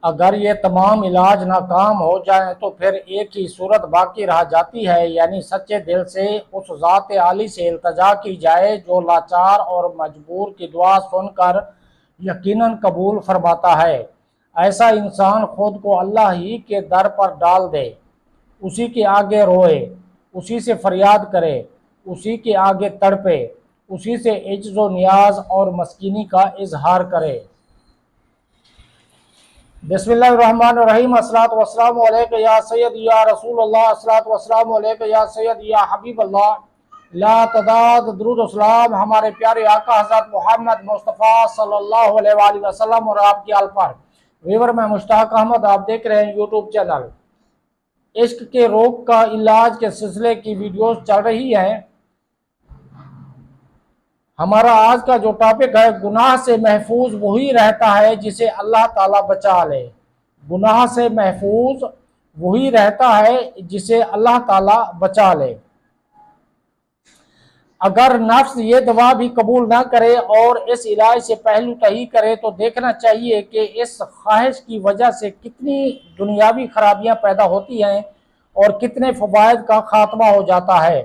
اگر یہ تمام علاج ناکام ہو جائیں تو پھر ایک ہی صورت باقی رہ جاتی ہے، یعنی سچے دل سے اس ذات عالی سے التجا کی جائے جو لاچار اور مجبور کی دعا سن کر یقیناً قبول فرماتا ہے۔ ایسا انسان خود کو اللہ ہی کے در پر ڈال دے، اسی کے آگے روئے، اسی سے فریاد کرے، اسی کے آگے تڑپے، اسی سے عجز و نیاز اور مسکینی کا اظہار کرے۔ بسم اللہ الرحمن الرحیم۔ الصلاۃ والسلام علیک یا سید یا رسول اللہ، الصلاۃ والسلام علیک یا سید یا حبیب اللہ۔ لا تعداد درود و سلام ہمارے پیارے آقا حضرت محمد مصطفیٰ صلی اللہ علیہ وآلہ وسلم اور آپ کی آل پر۔ ویور میں مشتاق احمد، آپ دیکھ رہے ہیں یوٹیوب چینل عشق کے روگ کا علاج کے سلسلے کی ویڈیوز چل رہی ہیں۔ ہمارا آج کا جو ٹاپک ہے، گناہ سے محفوظ وہی رہتا ہے جسے اللہ تعالیٰ بچا لے۔ گناہ سے محفوظ وہی رہتا ہے جسے اللہ تعالیٰ بچا لے۔ اگر نفس یہ دوا بھی قبول نہ کرے اور اس علاج سے پہلو تہی کرے تو دیکھنا چاہیے کہ اس خواہش کی وجہ سے کتنی دنیاوی خرابیاں پیدا ہوتی ہیں اور کتنے فوائد کا خاتمہ ہو جاتا ہے۔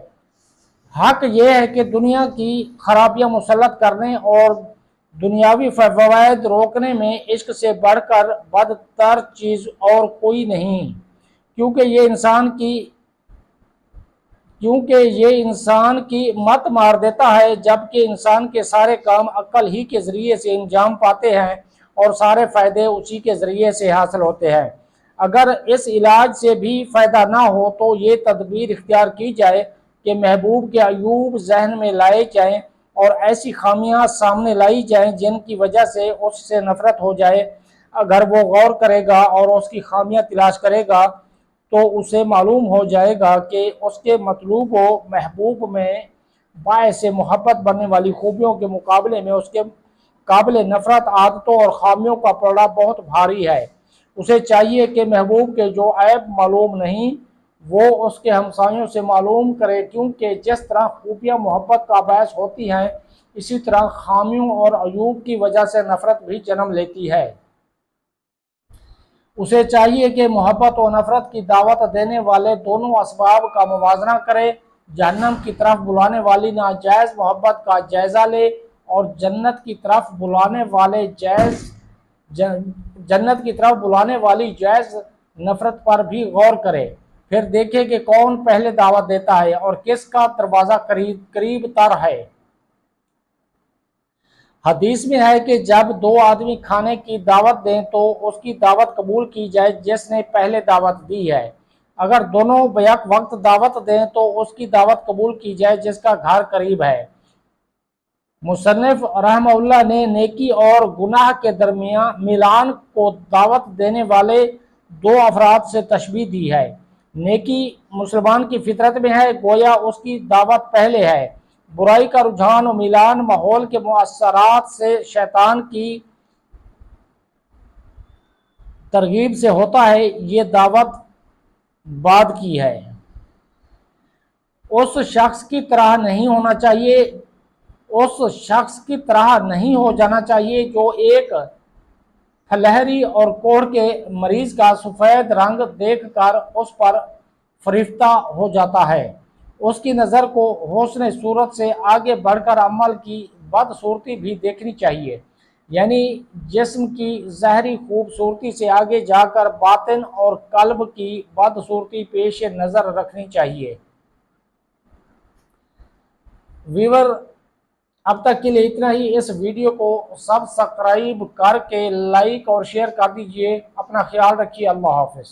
حق یہ ہے کہ دنیا کی خرابیاں مسلط کرنے اور دنیاوی فوائد روکنے میں عشق سے بڑھ کر بدتر چیز اور کوئی نہیں، کیونکہ یہ انسان کی مت مار دیتا ہے، جبکہ انسان کے سارے کام عقل ہی کے ذریعے سے انجام پاتے ہیں اور سارے فائدے اسی کے ذریعے سے حاصل ہوتے ہیں۔ اگر اس علاج سے بھی فائدہ نہ ہو تو یہ تدبیر اختیار کی جائے کہ محبوب کے عیوب ذہن میں لائے جائیں اور ایسی خامیاں سامنے لائی جائیں جن کی وجہ سے اس سے نفرت ہو جائے۔ اگر وہ غور کرے گا اور اس کی خامیاں تلاش کرے گا تو اسے معلوم ہو جائے گا کہ اس کے مطلوب و محبوب میں باعث محبت بننے والی خوبیوں کے مقابلے میں اس کے قابل نفرت عادتوں اور خامیوں کا پلڑا بہت بھاری ہے۔ اسے چاہیے کہ محبوب کے جو عیب معلوم نہیں وہ اس کے ہمسایوں سے معلوم کرے، کیونکہ جس طرح خوبیاں محبت کا باعث ہوتی ہیں، اسی طرح خامیوں اور عیوب کی وجہ سے نفرت بھی جنم لیتی ہے۔ اسے چاہیے کہ محبت و نفرت کی دعوت دینے والے دونوں اسباب کا موازنہ کرے، جہنم کی طرف بلانے والی ناجائز محبت کا جائزہ لے اور جنت کی طرف بلانے والی جائز نفرت پر بھی غور کرے۔ پھر دیکھے کہ کون پہلے دعوت دیتا ہے اور کس کا دروازہ قریب تر ہے۔ حدیث میں ہے کہ جب دو آدمی کھانے کی دعوت دیں تو اس کی دعوت قبول کی جائے جس نے پہلے دعوت دی ہے۔ اگر دونوں بیک وقت دعوت دیں تو اس کی دعوت قبول کی جائے جس کا گھر قریب ہے۔ مصنف رحمہ اللہ نے نیکی اور گناہ کے درمیان میلان کو دعوت دینے والے دو افراد سے تشبیہ دی ہے۔ نیکی مسلمان کی فطرت میں ہے، گویا اس کی دعوت پہلے ہے۔ برائی کا رجحان و میلان ماحول کے مؤثرات سے شیطان کی ترغیب سے ہوتا ہے، یہ دعوت بعد کی ہے۔ اس شخص کی طرح نہیں ہو جانا چاہیے جو ایک پھلہری اور کوڑھ کے مریض کا سفید رنگ دیکھ کر اس پر فریفتہ ہو جاتا ہے۔ اس کی نظر کو حسن صورت سے آگے بڑھ کر عمل کی بدصورتی بھی دیکھنی چاہیے، یعنی جسم کی ظاہری خوبصورتی سے آگے جا کر باطن اور قلب کی بدصورتی پیش نظر رکھنی چاہیے۔ ویور، اب تک کے لیے اتنا ہی۔ اس ویڈیو کو سبسکرائب کر کے لائک اور شیئر کر دیجئے۔ اپنا خیال رکھیے۔ اللہ حافظ۔